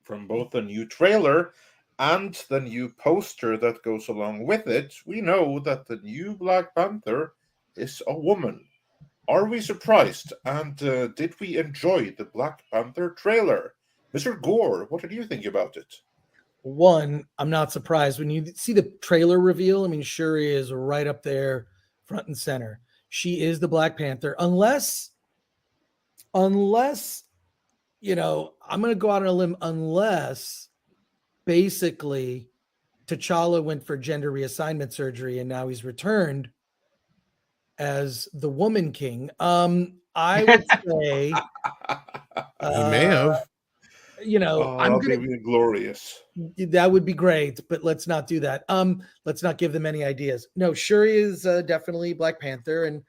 from both the new trailer and the new poster that goes along with it, we know that the new Black Panther is a woman. Are we surprised? And did we enjoy the Black Panther trailer? Mr. Gore, what did you think about it? One, I'm not surprised when you see the trailer reveal. I mean, Shuri is right up there, front and center. She is the Black Panther, unless, you know, I'm going to go out on a limb, unless basically T'Challa went for gender reassignment surgery and now he's returned as the Woman King. I would say He may have. You know, I'm gonna be glorious. That would be great, but let's not do that. Let's not give them any ideas. No, Shuri is definitely Black Panther, and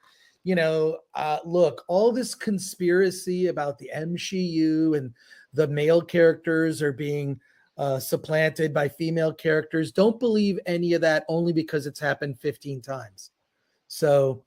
you know, look, all this conspiracy about the MCU and the male characters are being supplanted by female characters. Don't believe any of that only because it's happened 15 times. So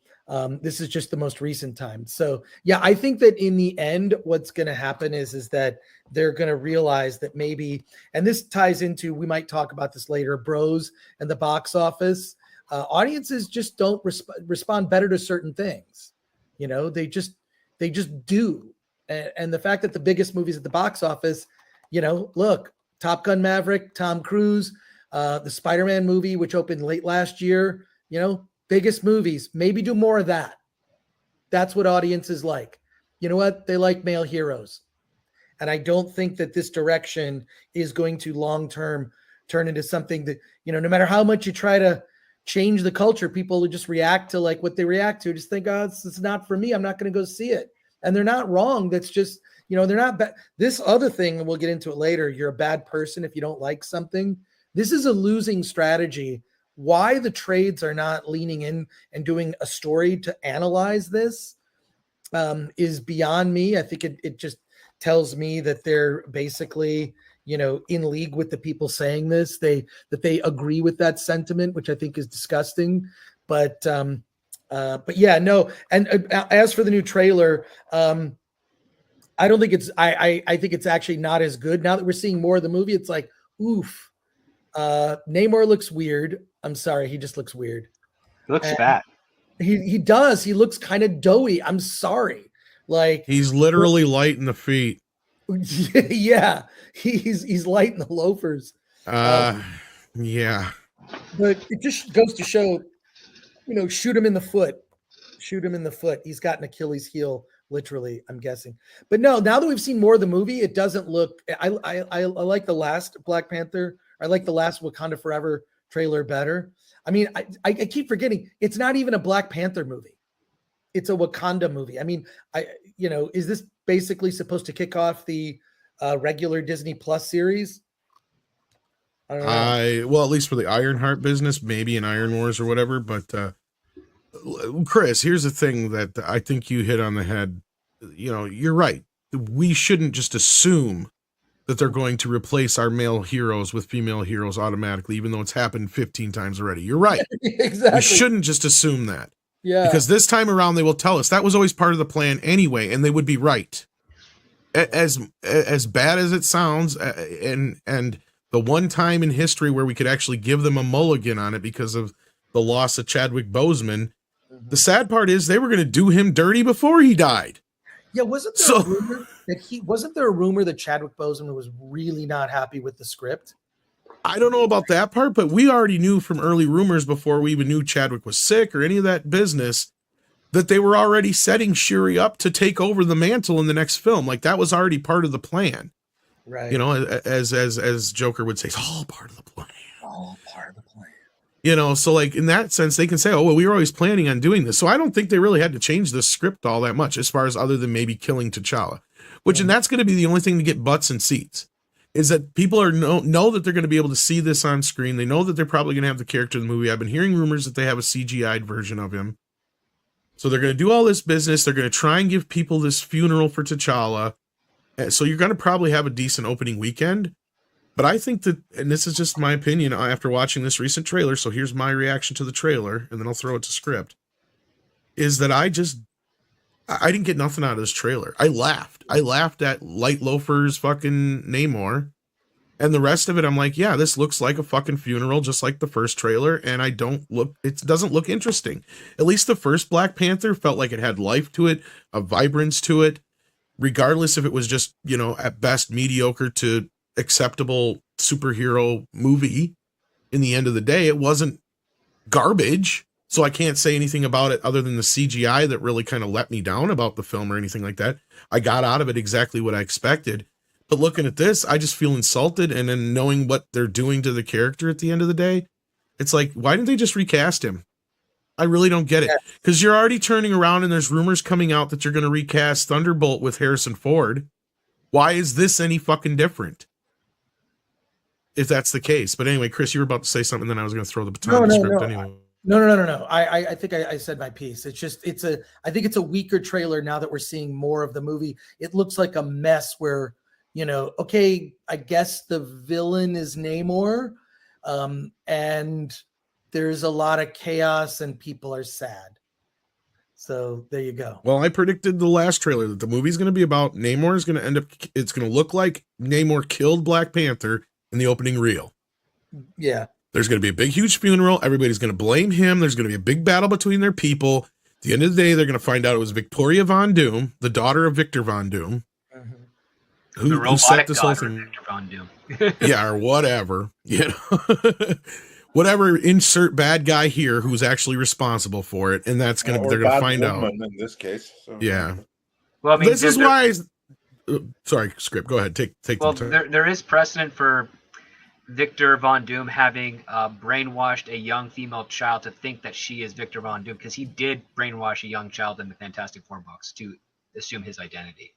this is just the most recent time. So yeah, I think that in the end, what's going to happen is that they're going to realize that maybe, and this ties into, we might talk about this later, bros and the box office. Audiences just don't respond better to certain things. You know, they just do. And the fact that the biggest movies at the box office, you know, look, Top Gun Maverick, Tom Cruise, the Spider-Man movie, which opened late last year, you know, biggest movies, maybe do more of that. That's what audiences like. You know what? They like male heroes. And I don't think that this direction is going to long-term turn into something that, you know, no matter how much you try to change the culture, people will just react to like what they react to. Just think, oh, it's not for me. I'm not going to go see it. And they're not wrong. That's just, you know, they're not bad. This other thing, and we'll get into it later, you're a bad person if you don't like something. This is a losing strategy. Why the trades are not leaning in and doing a story to analyze this is beyond me. I think it just tells me that they're basically, you know, in league with the people saying this. That they agree with that sentiment, which I think is disgusting. But yeah, no. And as for the new trailer, I don't think it's. I think it's actually not as good. Now that we're seeing more of the movie, it's like, oof. Namor looks weird. I'm sorry, he just looks weird. He looks fat. He does. He looks kind of doughy. I'm sorry. Like he's literally light in the feet. Yeah, he's light in the loafers. Yeah. But it just goes to show, you know, shoot him in the foot. Shoot him in the foot. He's got an Achilles heel, literally, I'm guessing. But no, now that we've seen more of the movie, it doesn't look. I like the last Black Panther. I like the last Wakanda Forever trailer better. I mean, I keep forgetting it's not even a Black Panther movie. It's a Wakanda movie. I mean, is this basically supposed to kick off the regular Disney Plus series? I don't know. Well, at least for the Ironheart business, maybe in Iron Wars or whatever. But Chris, here's the thing that I think you hit on the head. You know, you're right. We shouldn't just assume that they're going to replace our male heroes with female heroes automatically, even though it's happened 15 times already. You're right. Exactly. We shouldn't just assume that. Yeah. Because this time around, they will tell us that was always part of the plan anyway, and they would be right. As bad as it sounds, and the one time in history where we could actually give them a mulligan on it because of the loss of Chadwick Boseman, the sad part is they were going to do him dirty before he died. Yeah, wasn't there a rumor that Chadwick Boseman was really not happy with the script? I don't know about that part, but we already knew from early rumors before we even knew Chadwick was sick or any of that business that they were already setting Shuri up to take over the mantle in the next film. Like that was already part of the plan. Right. You know, as Joker would say, it's all part of the plan. All part of the plan. You know, so like in that sense, they can say, oh, well, we were always planning on doing this. So I don't think they really had to change the script all that much as far as other than maybe killing T'Challa, which, and that's going to be the only thing to get butts and seats, is that people know that they're going to be able to see this on screen. They know that they're probably going to have the character in the movie. I've been hearing rumors that they have a CGI'd version of him. So they're going to do all this business. They're going to try and give people this funeral for T'Challa. So you're going to probably have a decent opening weekend. But I think that, and this is just my opinion after watching this recent trailer, so here's my reaction to the trailer, and then I'll throw it to script, is that I didn't get nothing out of this trailer. I laughed. I laughed at light loafers fucking Namor. And the rest of it, I'm like, yeah, this looks like a fucking funeral, just like the first trailer. And it doesn't look interesting. At least the first Black Panther felt like it had life to it, a vibrance to it, regardless if it was just, at best mediocre to acceptable superhero movie. In the end of the day, it wasn't garbage. So I can't say anything about it other than the CGI that really kind of let me down about the film or anything like that. I got out of it exactly what I expected. But looking at this, I just feel insulted. And then knowing what they're doing to the character at the end of the day, it's like, why didn't they just recast him? I really don't get it. Because you're already turning around and there's rumors coming out that you're going to recast Thunderbolt with Harrison Ford. Why is this any fucking different? If that's the case. But anyway, Chris, you were about to say something, then I was going to throw the baton to the script anyway. No. I think I said my piece. It's just, I think it's a weaker trailer now that we're seeing more of the movie. It looks like a mess where, okay, I guess the villain is Namor, and there's a lot of chaos and people are sad. So there you go. Well, I predicted the last trailer that the movie's going to be about Namor is going to end up, it's going to look like Namor killed Black Panther in the opening reel. Yeah. There's going to be a big, huge funeral. Everybody's going to blame him. There's going to be a big battle between their people. At the end of the day, they're going to find out it was Victoria Von Doom, the daughter of Victor Von Doom, who set this whole thing. Victor Von Doom. Yeah, or whatever. Whatever, insert bad guy here who's actually responsible for it, and that's they're gonna find out in this case. So. Yeah. Well, I mean, this is why. Sorry, script. Go ahead. Take. Well, there is precedent for Victor Von Doom having brainwashed a young female child to think that she is Victor Von Doom, because he did brainwash a young child in the Fantastic Four books to assume his identity.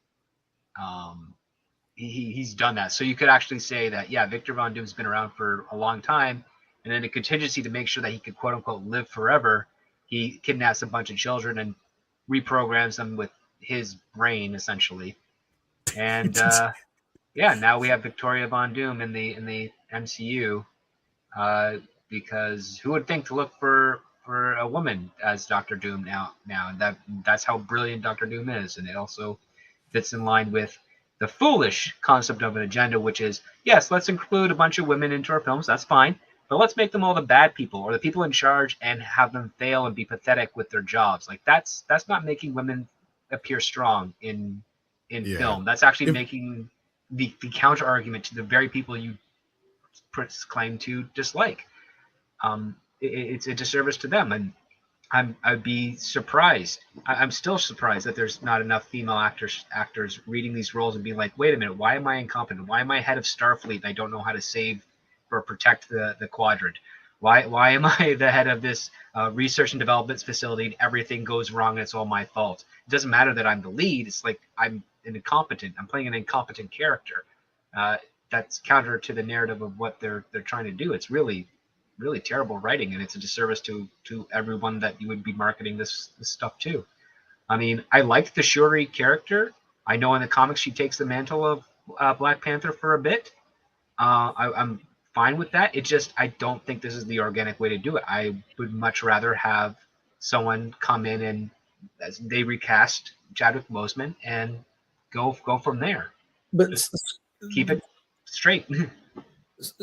He's done that, so you could actually say that Victor Von Doom's been around for a long time. And in a contingency to make sure that he could, quote unquote, live forever, he kidnaps a bunch of children and reprograms them with his brain, essentially. And now we have Victoria Von Doom in the MCU, because who would think to look for a woman as Doctor Doom now? That's how brilliant Doctor Doom is, and it also fits in line with the foolish concept of an agenda, which is, yes, let's include a bunch of women into our films. That's fine. But let's make them all the bad people or the people in charge and have them fail and be pathetic with their jobs. Like that's not making women appear strong in film. That's actually making the counter argument to the very people you claim to dislike. It's a disservice to them, and I'd be surprised. I'm still surprised that there's not enough female actors reading these roles and being like, wait a minute, why am I incompetent? Why am I head of Starfleet and I don't know how to save or protect the quadrant? Why am I the head of this research and development facility and everything goes wrong and it's all my fault? It doesn't matter that I'm the lead. It's like I'm playing an incompetent character. That's counter to the narrative of what they're trying to do. It's really, really terrible writing, and it's a disservice to everyone that you would be marketing this stuff to. I mean, I liked the Shuri character. I know in the comics she takes the mantle of Black Panther for a bit. I'm fine with that. It just, I don't think this is the organic way to do it. I would much rather have someone come in and as they recast Chadwick Boseman and go from there. But just keep it straight.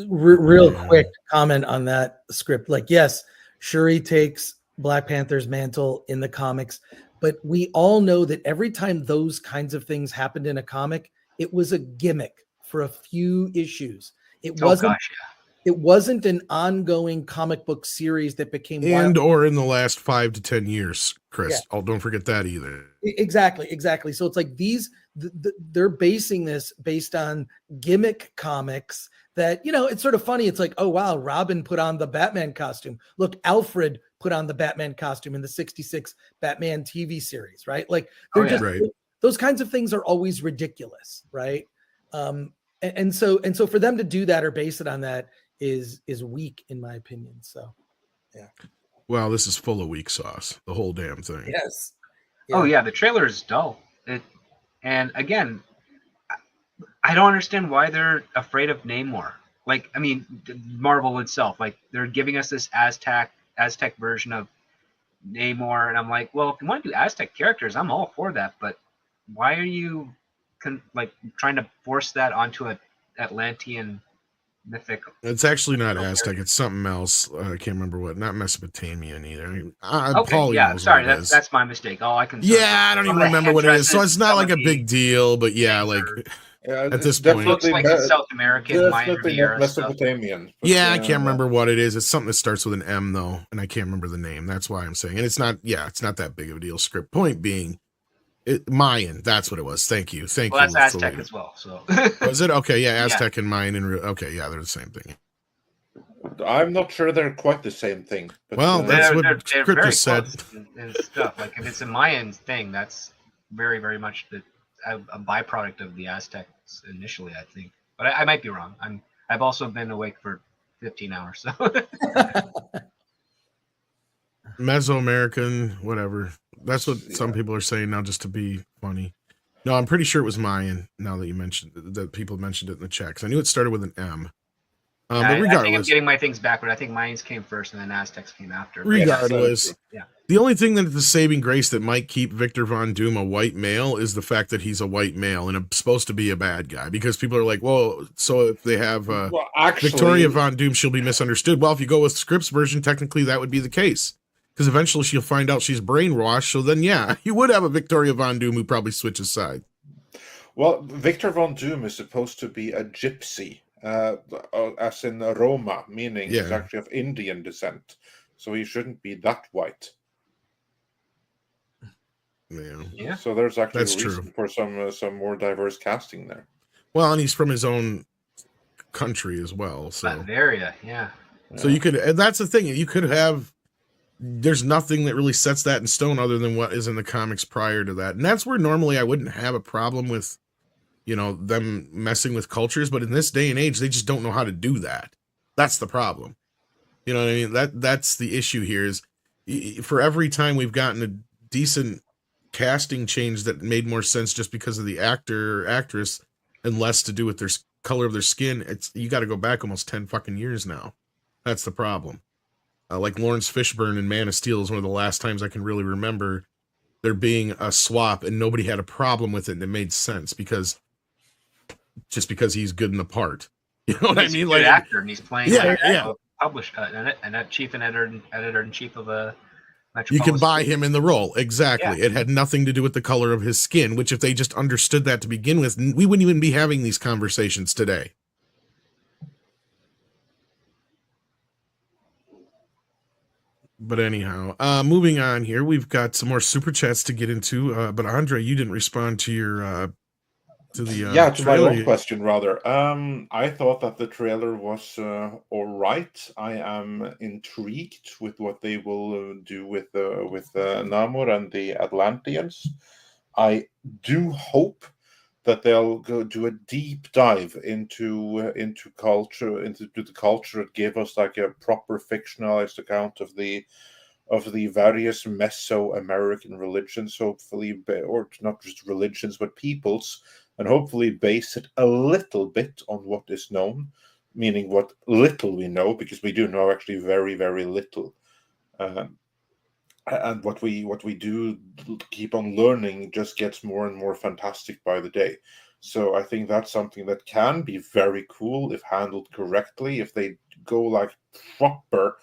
Real quick comment on that script. Like, yes, Shuri takes Black Panther's mantle in the comics, but we all know that every time those kinds of things happened in a comic, it was a gimmick for a few issues. It wasn't an ongoing comic book series that became or in the last 5 to 10 years, Chris. Oh, don't forget that either. Exactly. So it's like they're basing this based on gimmick comics that, it's sort of funny. It's like, oh wow, Robin put on the Batman costume. Look, Alfred put on the Batman costume in the 66 Batman TV series, right? Like those kinds of things are always ridiculous, right? And so for them to do that or base it on that is weak, in my opinion. So, yeah. Well, this is full of weak sauce, the whole damn thing. Yes. Yeah. Oh yeah, the trailer is dull. And again, I don't understand why they're afraid of Namor. Like, I mean, Marvel itself, like they're giving us this Aztec version of Namor, and I'm like, well, if you want to do Aztec characters, I'm all for that. But why are you trying to force that onto an Atlantean mythic. It's actually not Okay. Aztec. It's something else. I can't remember what. Not Mesopotamian either. Okay, Paulie yeah, knows sorry, what it is. that's my mistake. All I can. Yeah, I don't even remember what it is. So it's not Some like of a big deal, but yeah, things like are- Yeah, at it's this point. looks definitely like some South American Mayan definitely not Riviera stuff. Mesopotamian. But, Yeah, I can't remember what it is. It's something that starts with an M though, and I can't remember the name. That's why I'm saying. And it's not. Yeah, it's not that big of a deal. Script point being, Mayan. That's what it was. Thank you. Thank Well, you. that's Aztec as well. So. Was it okay? Yeah, Yeah. Aztec and Mayan and okay, yeah, they're the same thing. I'm not sure they're quite the same thing. But, Well, that's what they're Script very has said. close and stuff. Like if it's a Mayan thing, that's very, very much a byproduct of the Aztecs initially, I think. But I might be wrong. I've also been awake for 15 hours, so. Mesoamerican, whatever. That's what some people are saying now, just to be funny. No, I'm pretty sure it was Mayan. Now that you mentioned that, people mentioned it in the chat, 'cause I knew it started with an M. But I think I'm regardless, getting my things backward. I think Mayans came first, and then Aztecs came after. regardless, Yeah. the only thing that the saving grace that might keep Victor Von Doom a white male is the fact that he's a white male and supposed to be a bad guy. Because people are like, well, so if they have well, actually, Victoria Von Doom, she'll be misunderstood. Well, if you go with Scripps version, technically that would be the case. Because eventually she'll find out she's brainwashed. So then, yeah, you would have a Victoria Von Doom who probably switches sides. Well, Victor Von Doom is supposed to be a gypsy, as in Roma, meaning he's Yeah. actually of Indian descent. So he shouldn't be that white. Yeah. So there's actually That's a reason for some more diverse casting there. Well, and he's from his own country as well. So Bavaria, yeah. So you could, and that's the thing, you could have, there's nothing that really sets that in stone other than what is in the comics prior to that. And that's where normally I wouldn't have a problem with, them messing with cultures, but in this day and age, they just don't know how to do that. That's the problem. You know what I mean? That's the issue here is for every time we've gotten a decent casting change that made more sense just because of the actor or actress and less to do with their color of their skin, you got to go back almost 10 fucking years now. That's the problem. Like Lawrence Fishburne in Man of Steel is one of the last times I can really remember there being a swap and nobody had a problem with it and it made sense because he's good in the part. You know what I mean? He's a Like good actor, and he's playing yeah. Published and that chief and editor in chief of a. You can buy him in the role. Exactly. Yeah. It had nothing to do with the color of his skin, which if they just understood that to begin with, we wouldn't even be having these conversations today. But anyhow, moving on here, we've got some more super chats to get into. But Andre, you didn't respond to your to my trailer. own question rather. I thought that the trailer was all right. I am intrigued with what they will do with Namor and the Atlanteans. I do hope that they'll go do a deep dive into culture, into the culture, and give us like a proper fictionalized account of the various Mesoamerican religions, hopefully, or not just religions but peoples, and hopefully base it a little bit on what is known, meaning what little we know, because we do know actually very, very little. And what we do keep on learning just gets more and more fantastic by the day. So I think that's something that can be very cool if handled correctly, if they go like proper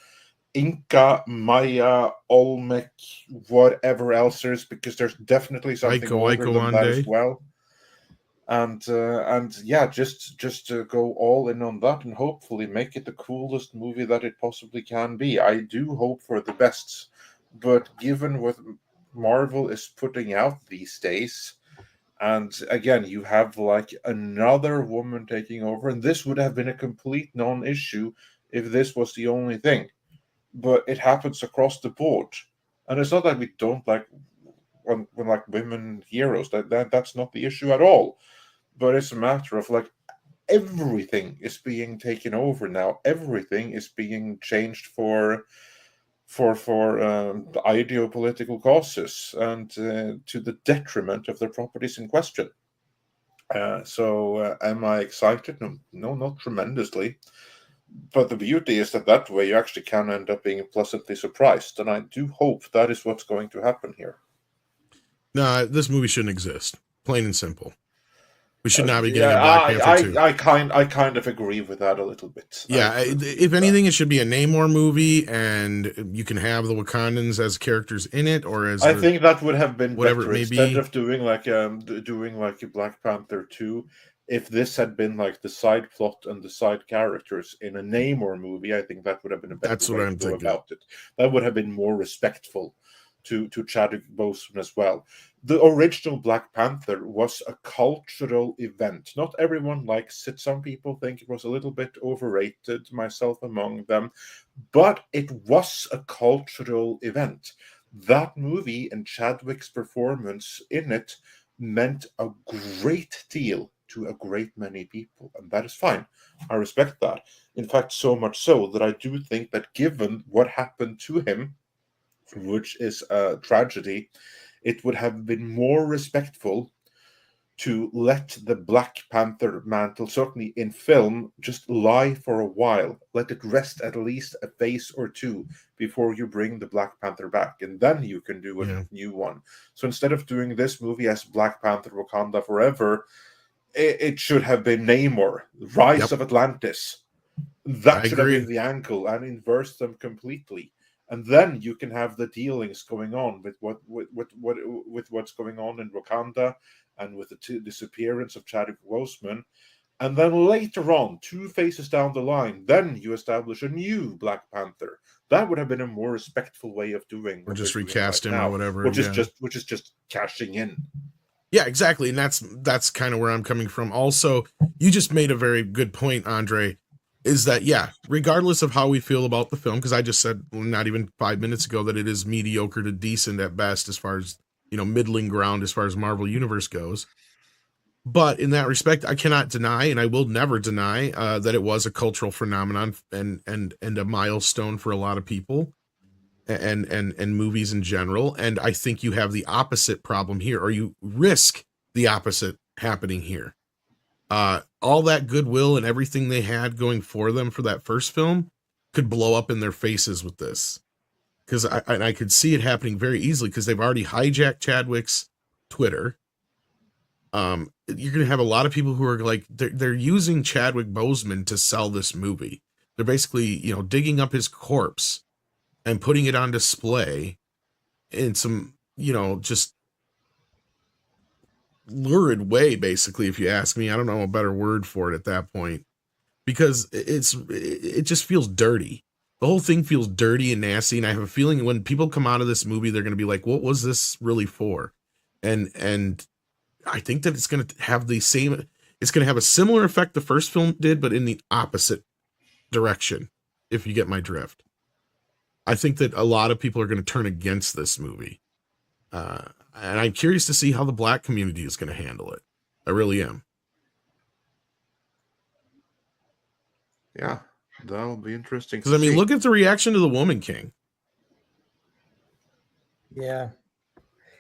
Inca, Maya, Olmec, whatever else there is, because there's definitely something older than that as well. And yeah, just go all in on that and hopefully make it the coolest movie that it possibly can be. I do hope for the best, but given what Marvel is putting out these days, and again, you have like another woman taking over, and this would have been a complete non-issue if this was the only thing. But it happens across the board, and it's not that we don't like when like women heroes. That's not the issue at all. But it's a matter of like everything is being taken over now. Everything is being changed for ideopolitical causes and to the detriment of the properties in question. So am I excited? No, not tremendously. But the beauty is that way you actually can end up being pleasantly surprised, and I do hope that is what's going to happen here. No, this movie shouldn't exist. Plain and simple. We should not be getting Yeah, a Black Panther 2. I kind of agree with that a little bit. Yeah, I do agree if with anything, it should be a Namor movie, and you can have the Wakandans as characters in it, or as I think that would have been whatever better it may instead be. of doing like a Black Panther 2. If this had been like the side plot and the side characters in a Namor movie, I think that would have been a better That's what way I'm to go thinking. about it. That would have been more respectful to Chadwick Boseman as well. The original Black Panther was a cultural event. Not everyone likes it. Some people think it was a little bit overrated, myself among them, but it was a cultural event. That movie and Chadwick's performance in it meant a great deal to a great many people, and that is fine. I respect that. In fact, so much so that I do think that given what happened to him, which is a tragedy, it would have been more respectful to let the Black Panther mantle, certainly in film, just lie for a while. Let it rest at least a phase or two before you bring the Black Panther back, and then you can do a Yeah. new one. So instead of doing this movie as Black Panther Wakanda Forever, it should have been Namor, Rise Yep. of Atlantis. I That should have agree. been the angle, and inverse them completely. And then you can have the dealings going on with what's going on in Wakanda, and with the disappearance of Chadwick Boseman. And then later on, 2 phases down the line, then you establish a new Black Panther. That would have been a more respectful way of doing. Or what just we're doing recast right him or now, whatever. which is Yeah. just cashing in. Yeah, exactly. And that's kind of where I'm coming from. Also, you just made a very good point, Andre, is that, yeah, regardless of how we feel about the film, because I just said not even 5 minutes ago that it is mediocre to decent at best as far as, middling ground as far as Marvel Universe goes. But in that respect, I cannot deny, and I will never deny, that it was a cultural phenomenon and a milestone for a lot of people. And movies in general. And I think you have the opposite problem here, or you risk the opposite happening here. All that goodwill and everything they had going for them for that first film could blow up in their faces with this. Because I could see it happening very easily, because they've already hijacked Chadwick's Twitter. You're going to have a lot of people who are like, they're using Chadwick Boseman to sell this movie. They're basically, digging up his corpse and putting it on display in some, just lurid way, basically, if you ask me. I don't know a better word for it at that point, because it just feels dirty. The whole thing feels dirty and nasty, and I have a feeling when people come out of this movie, they're going to be like, what was this really for? And I think that it's going to have it's going to have a similar effect the first film did, but in the opposite direction, if you get my drift. I think that a lot of people are going to turn against this movie. And I'm curious to see how the Black community is going to handle it. I really am. Yeah, that'll be interesting. Because, look at the reaction to the Woman King. Yeah.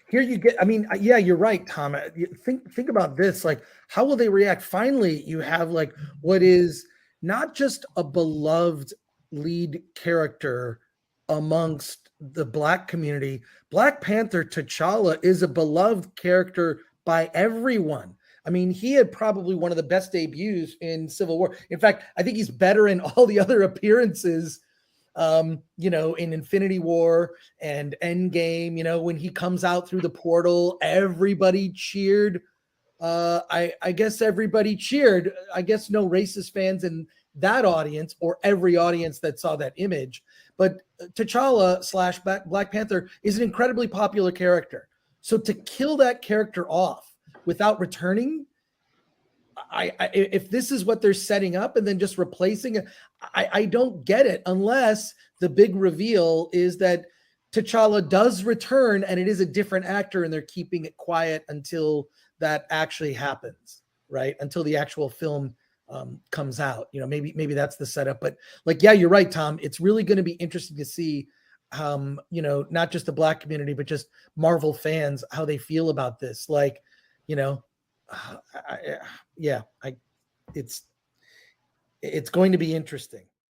Here you get, yeah, you're right, Tom. Think about this. Like, how will they react? Finally, you have like what is not just a beloved lead character amongst the Black community. Black Panther T'Challa is a beloved character by everyone. He had probably one of the best debuts in Civil War. In fact, I think he's better in all the other appearances, in Infinity War and Endgame. When he comes out through the portal, everybody cheered. I guess everybody cheered. I guess no racist fans in that audience, or every audience that saw that image. But T'Challa / Black Panther is an incredibly popular character. So to kill that character off without returning, if this is what they're setting up and then just replacing it, I don't get it, unless the big reveal is that T'Challa does return and it is a different actor and they're keeping it quiet until that actually happens, right? Until the actual film comes out. Maybe that's the setup. But yeah, you're right, Tom. It's really going to be interesting to see not just the Black community, but just Marvel fans, how they feel about this. It's going to be interesting.